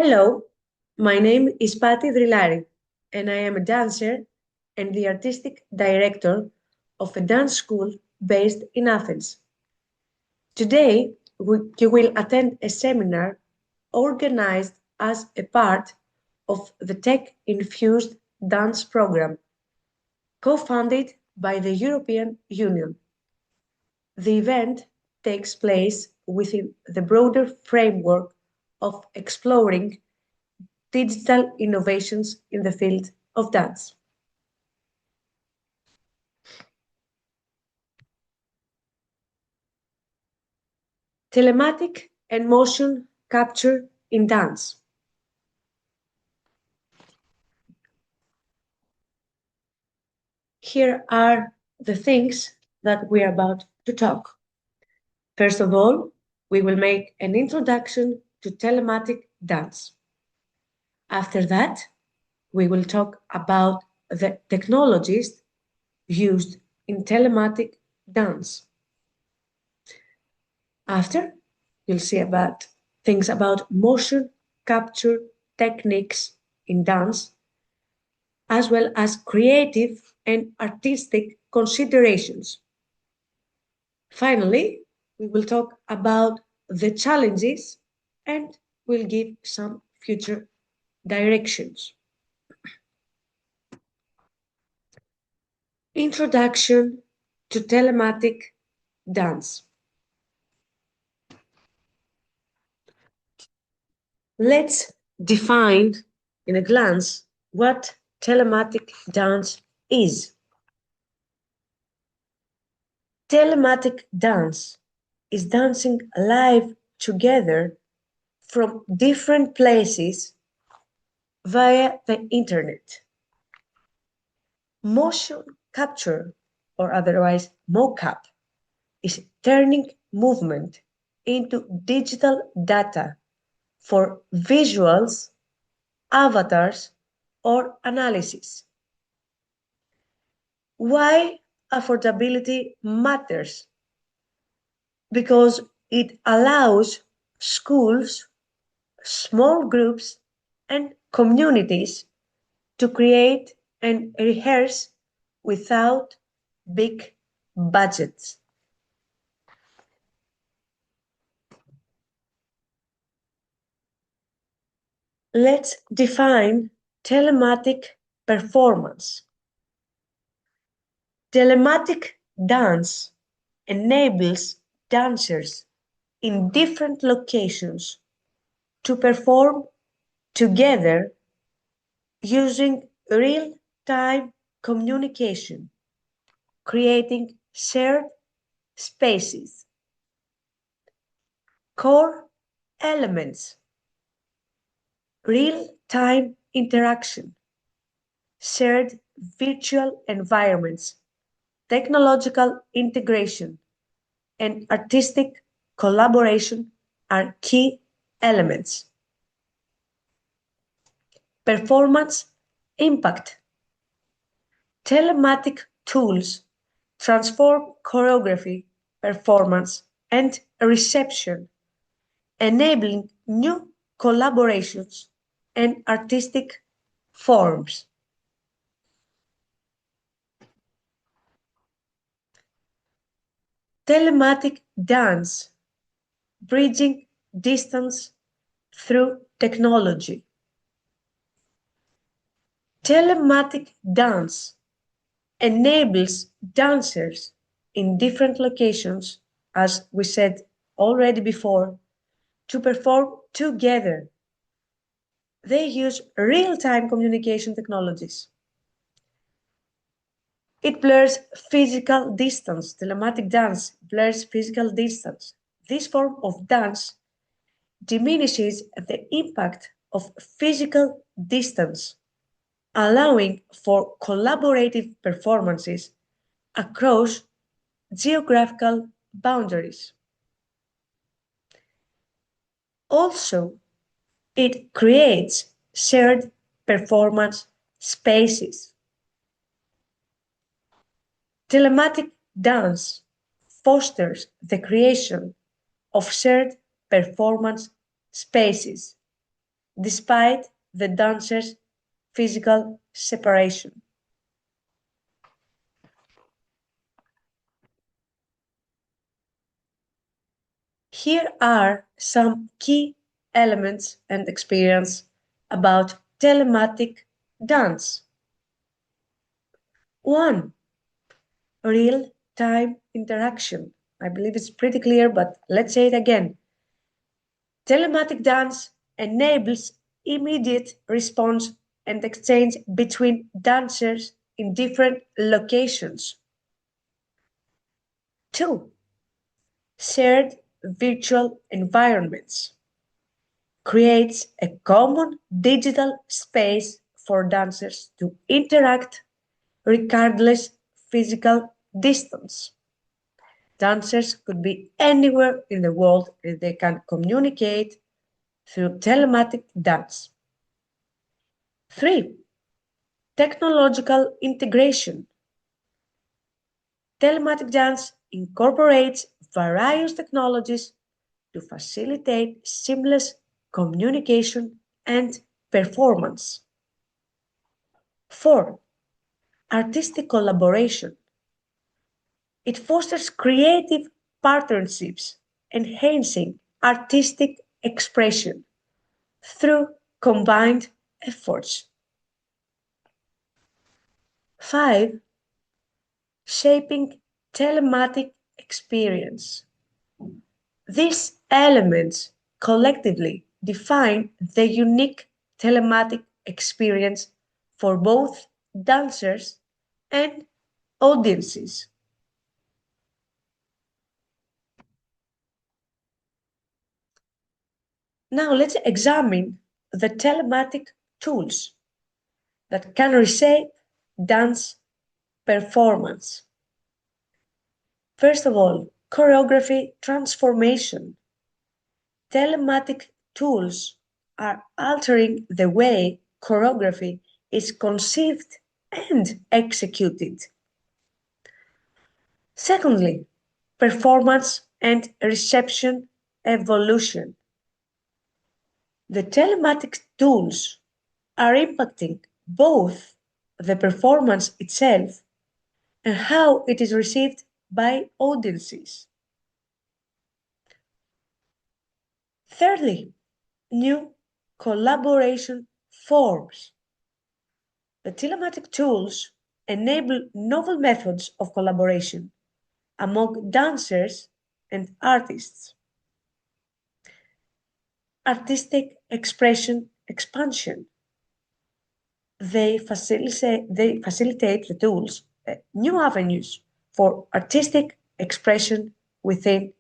Hello, my name is Patti Drilari, and I am a dancer and the artistic director of a dance school based in Athens. Today, you will attend a seminar organized as a part of the Tech-Infused Dance Program, co-funded by the European Union. The event takes place within the broader framework of exploring digital innovations in the field of dance. Telematic and motion capture in dance. Here are the things that we are about to talk. First of all, we will make an introduction to telematic dance. After that, we will talk about the technologies used in telematic dance. After, you'll see about things about motion capture techniques in dance, as well as creative and artistic considerations. Finally, we will talk about the challenges and we'll give some future directions. Introduction to telematic dance. Let's define in a glance what telematic dance is. Telematic dance is dancing live together from different places via the internet. Motion capture, or otherwise mocap, is turning movement into digital data for visuals, avatars, or analysis. Why affordability matters? Because it allows schools, small groups, and communities to create and rehearse without big budgets. Let's define telematic performance. Telematic dance enables dancers in different locations to perform together using real-time communication, creating shared spaces. Core elements: real-time interaction, shared virtual environments, technological integration, and artistic collaboration are key elements. Performance impact. Telematic tools transform choreography, performance, and reception, enabling new collaborations and artistic forms. Telematic dance, bridging distance through technology. Telematic dance enables dancers in different locations, as we said already before, to perform together. They use real-time communication technologies. It blurs physical distance. Telematic dance blurs physical distance. This form of dance diminishes the impact of physical distance, allowing for collaborative performances across geographical boundaries. Also, it creates shared performance spaces. Telematic dance fosters the creation of shared performance spaces. despite the dancers' physical separation. Here are some key elements and experience about telematic dance. 1. Real-time interaction. I believe it's pretty clear, but let's say it again. Telematic dance enables immediate response and exchange between dancers in different locations. 2. Shared virtual environments. Creates a common digital space for dancers to interact regardless physical distance. Dancers could be anywhere in the world and they can communicate through telematic dance. 3. Technological integration. Telematic dance incorporates various technologies to facilitate seamless communication and performance. 4. Artistic collaboration. It fosters creative partnerships, enhancing artistic expression through combined efforts. 5. Shaping telematic experience. These elements collectively define the unique telematic experience for both dancers and audiences. Now let's examine the telematic tools that can reshape dance performance. First of all, choreography transformation. Telematic tools are altering the way choreography is conceived and executed. Secondly, performance and reception evolution. The telematic tools are impacting both the performance itself and how it is received by audiences. Thirdly, new collaboration forms. The telematic tools enable novel methods of collaboration among dancers and artists. Artistic expression expansion. They facilitate the tools new avenues for artistic expression within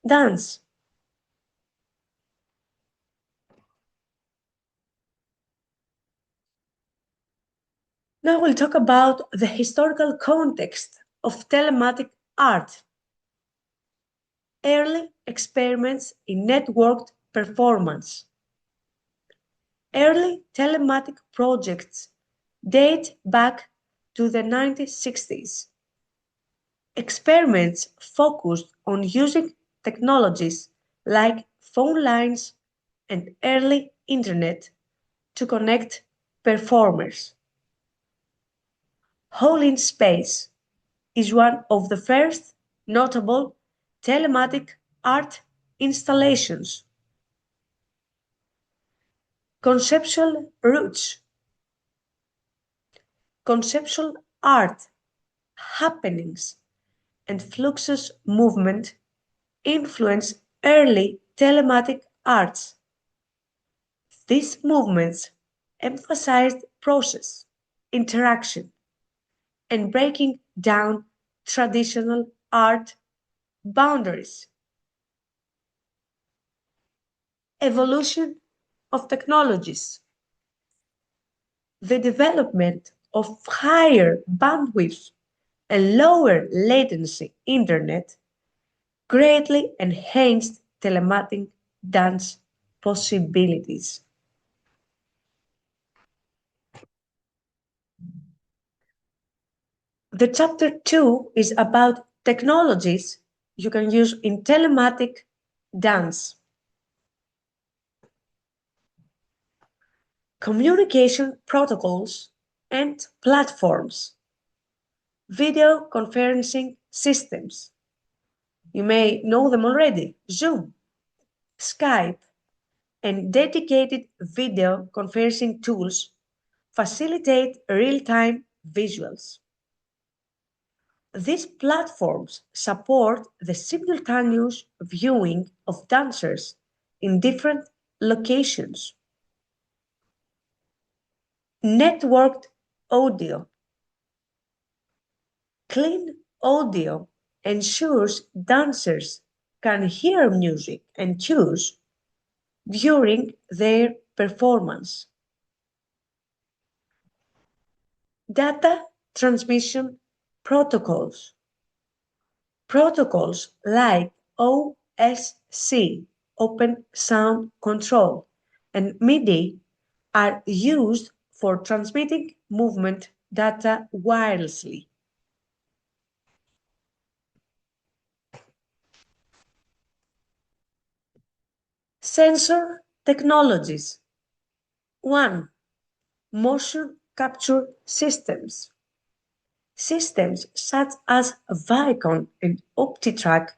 dance. Now we'll talk about the historical context of telematic art. Early experiments in networked performance. Early telematic projects date back to the 1960s. Experiments focused on using technologies like phone lines and early internet to connect performers. Hole in Space is one of the first notable telematic art installations. Conceptual roots. Conceptual art, happenings, and fluxus movement influence early telematic arts. These movements emphasized process, interaction, and breaking down traditional art boundaries. Evolution of technologies. The development of higher bandwidth and lower latency internet greatly enhanced telematic dance possibilities. The chapter 2 is about technologies you can use in telematic dance. communication protocols and platforms, video conferencing systems. You may know them already: Zoom, Skype, and dedicated video conferencing tools facilitate real-time visuals. These platforms support the simultaneous viewing of dancers in different locations. Networked audio. Clean audio ensures dancers can hear music and cues during their performance. Data transmission protocols. Protocols like OSC, Open Sound Control, and MIDI are used for transmitting movement data wirelessly. Sensor technologies. 1. Motion capture systems. Systems such as Vicon and OptiTrack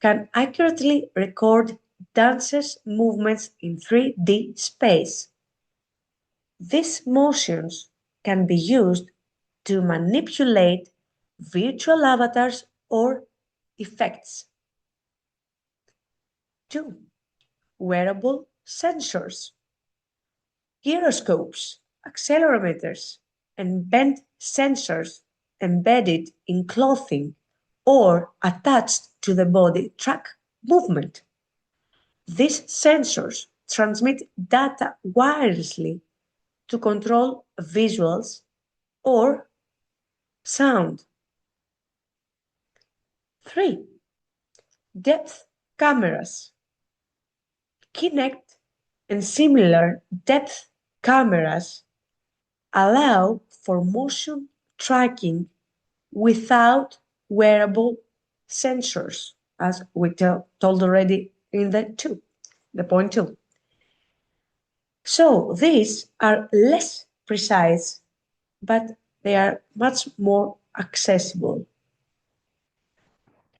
can accurately record dancers' movements in 3D space. These motions can be used to manipulate virtual avatars or effects. 2. Wearable sensors. Gyroscopes, accelerometers, and bend sensors embedded in clothing or attached to the body track movement. These sensors transmit data wirelessly to control visuals or sound. 3. Depth cameras. Kinect and similar depth cameras allow for motion tracking without wearable sensors, as we told already in the point 2. So these are less precise, but they are much more accessible.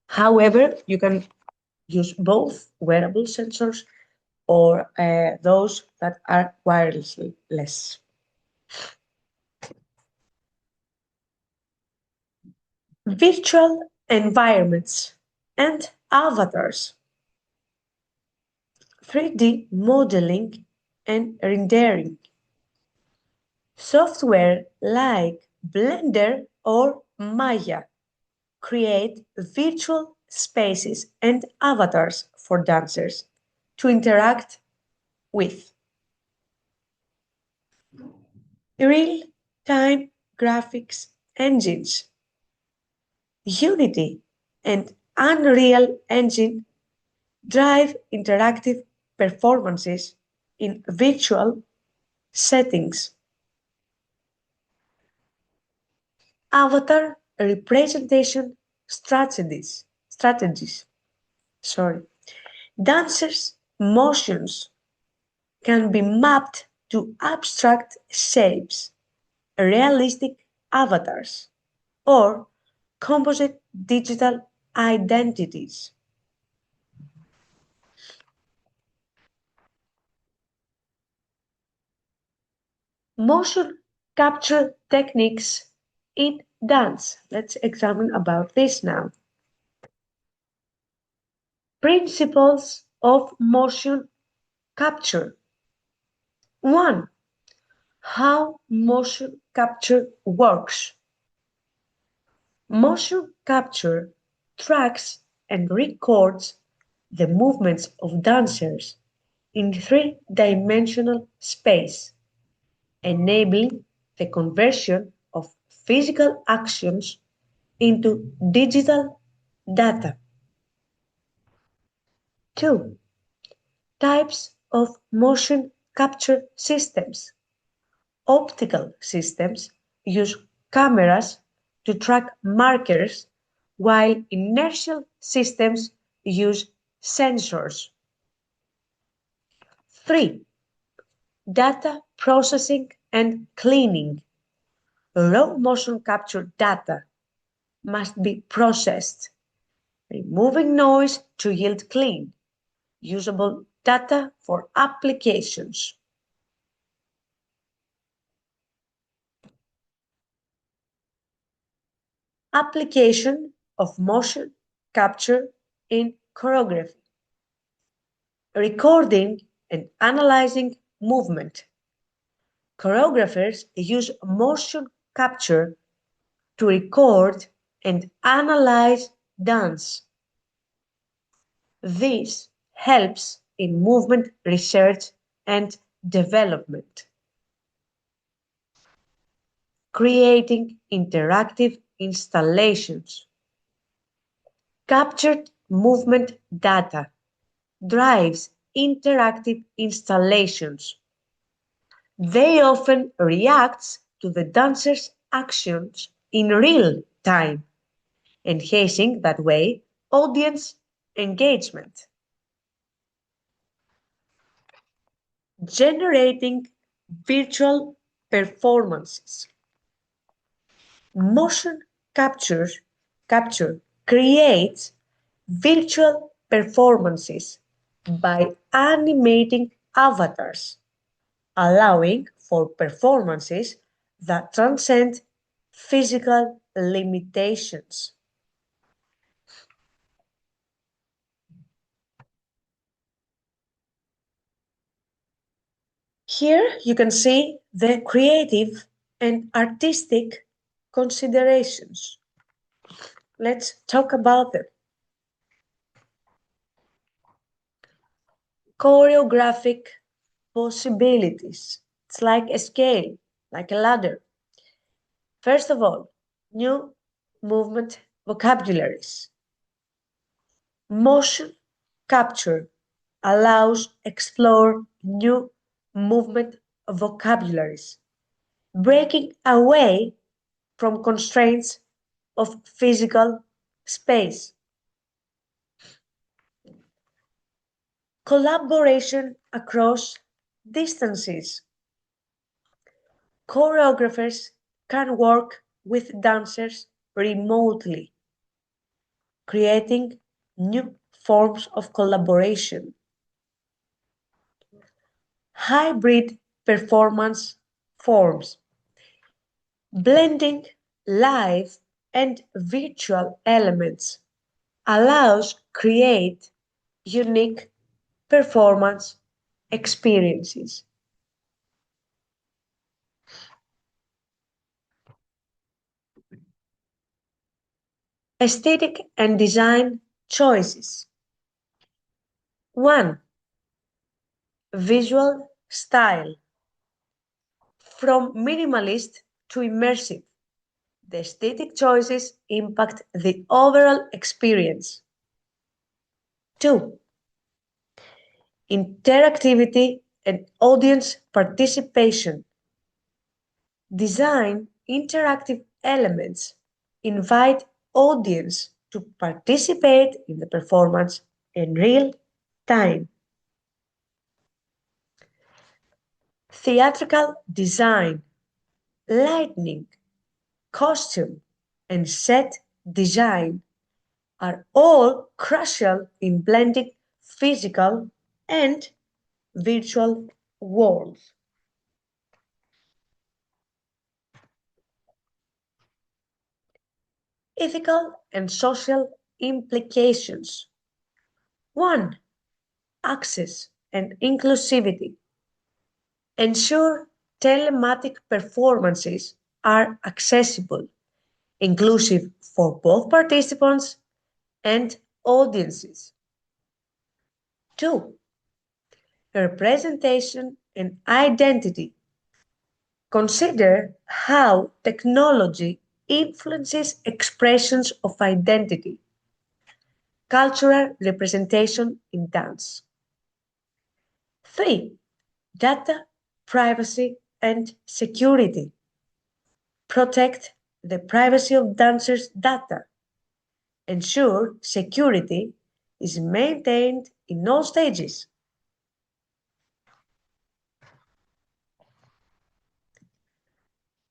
However, you can use both wearable sensors or those that are wireless. Virtual environments and avatars, 3D modeling and rendering. Software like Blender or Maya create virtual spaces and avatars for dancers to interact with. Real-time graphics engines, Unity and Unreal Engine drive interactive performances in virtual settings. Avatar representation strategies. Dancers' motions can be mapped to abstract shapes, realistic avatars, or composite digital identities. Motion capture techniques in dance. Let's examine about this now. Principles of motion capture. 1. How motion capture works. Motion capture tracks and records the movements of dancers in three-dimensional space, enabling the conversion of physical actions into digital data. 2. Types of motion capture systems. Optical systems use cameras to track markers, while inertial systems use sensors. 3. Data processing and cleaning. Raw motion capture data must be processed, removing noise to yield clean, usable data for applications. Application of motion capture in choreography. Recording and analyzing movement. Choreographers use motion capture to record and analyze dance. This helps in movement research and development. Creating interactive installations. Captured movement data drives interactive installations. They often react to the dancer's actions in real time, enhancing that way audience engagement. Generating virtual performances. Motion capture, capture creates virtual performances by animating avatars, allowing for performances that transcend physical limitations. Here you can see the creative and artistic considerations. Let's talk about them. Choreographic possibilities. It's like a scale, like a ladder. First of all, new movement vocabularies. Motion capture allows explore new movement vocabularies, breaking away from constraints of physical space. Collaboration across distances. Choreographers can work with dancers remotely, creating new forms of collaboration. Hybrid performance forms, blending live and virtual elements, allows create unique performance experiences. Aesthetic and design choices. 1. Visual style. From minimalist to immersive, the aesthetic choices impact the overall experience. 2. Interactivity and audience participation. Design interactive elements, invite audience to participate in the performance in real time. Theatrical design, lighting, costume, and set design are all crucial in blending physical and virtual worlds. Ethical and social implications. 1. Access and inclusivity. Ensure telematic performances are accessible, inclusive for both participants and audiences. 2. Representation and identity. Consider how technology influences expressions of identity, cultural representation in dance. 3. Data, privacy, and security. Protect the privacy of dancers' data. Ensure security is maintained in all stages.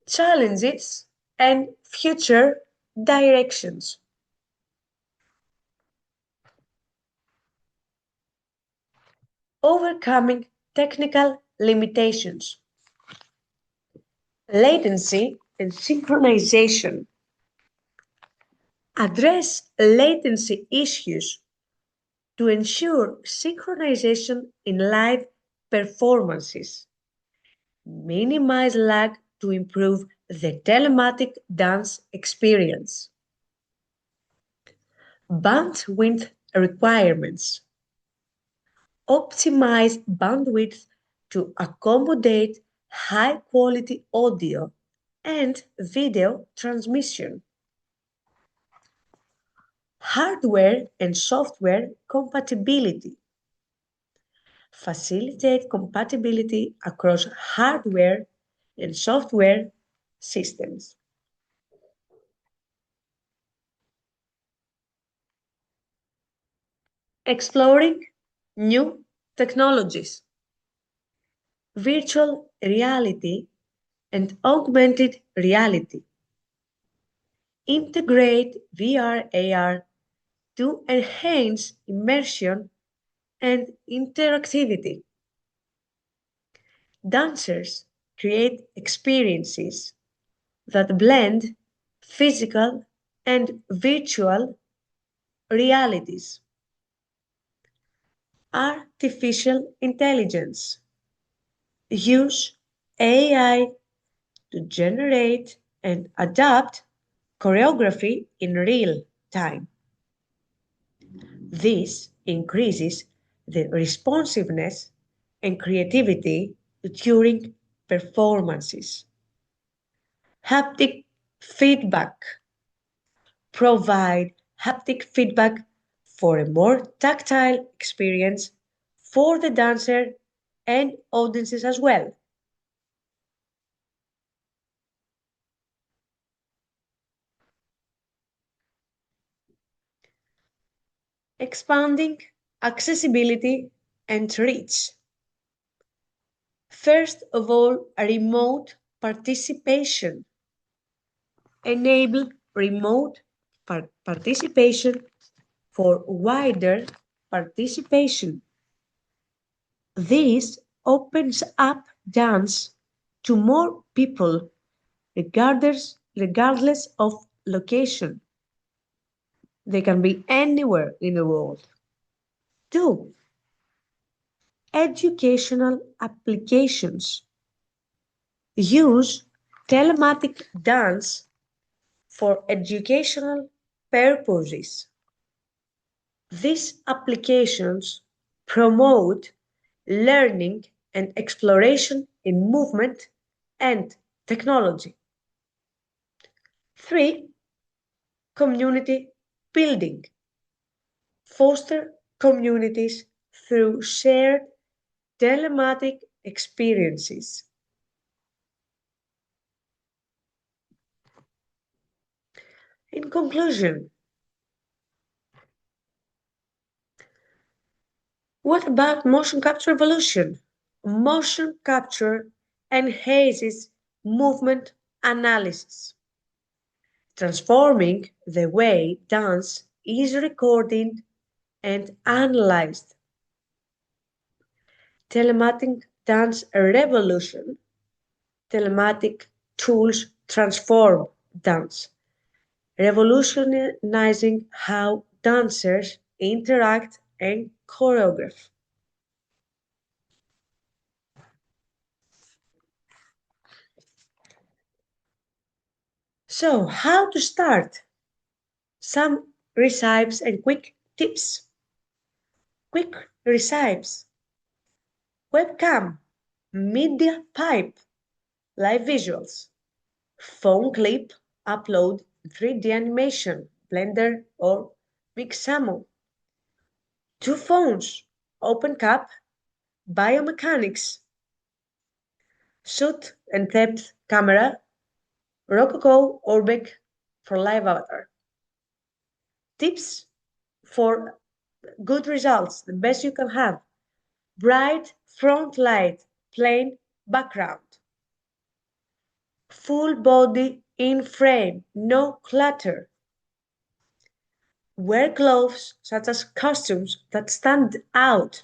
challenges, and future directions. Overcoming technical limitations, latency and synchronization. Address latency issues to ensure synchronization in live performances. Minimize lag to improve the telematic dance experience. Bandwidth requirements. Optimize bandwidth to accommodate high quality audio and video transmission. Hardware and software compatibility. Facilitate compatibility across hardware and software systems. Exploring new technologies. Virtual reality and augmented reality. Integrate VR AR to enhance immersion and interactivity. Dancers create experiences that blend physical and virtual realities. Artificial intelligence. Use AI to generate and adapt choreography in real time. This increases the responsiveness and creativity during performances. Haptic feedback. Provide haptic feedback for a more tactile experience for the dancer and audiences as well. Expanding accessibility and reach. First of all, remote participation. Enable remote participation for wider participation. This opens up dance to more people regardless of location. They can be anywhere in the world. 2. Educational applications. Use telematic dance for educational purposes. These applications promote learning and exploration in movement and technology. 3. Community building. Foster communities through shared telematic experiences. In conclusion, what about motion capture evolution? Motion capture enhances movement analysis, transforming the way dance is recorded and analyzed. Telematic dance revolution. Telematic tools transform dance, revolutionizing how dancers interact and choreograph. So, how to start? Some recipes and quick tips. Quick recipes. Webcam, media pipe, live visuals, phone clip, upload 3D animation, Blender or Mixamo. Two phones, open cap, biomechanics, shoot and depth camera, Rococo or Beck for live avatar. Tips for good results, the best you can have. Bright front light, plain background. Full body in frame, no clutter. Wear clothes such as costumes that stand out.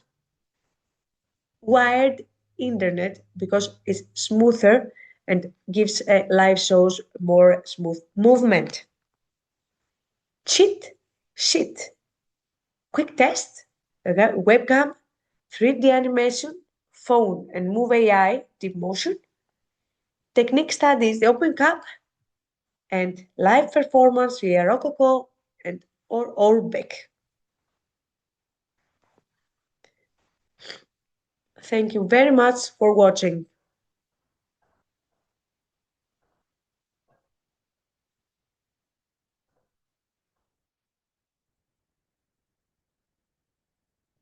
Wired internet because it's smoother and gives live shows more smooth movement. Cheat sheet. Quick test, okay, webcam, 3D animation, phone and Move AI, deep motion. Technique studies, the Open Cup, and live performance via Rococo and or Orbeck. Thank you very much for watching.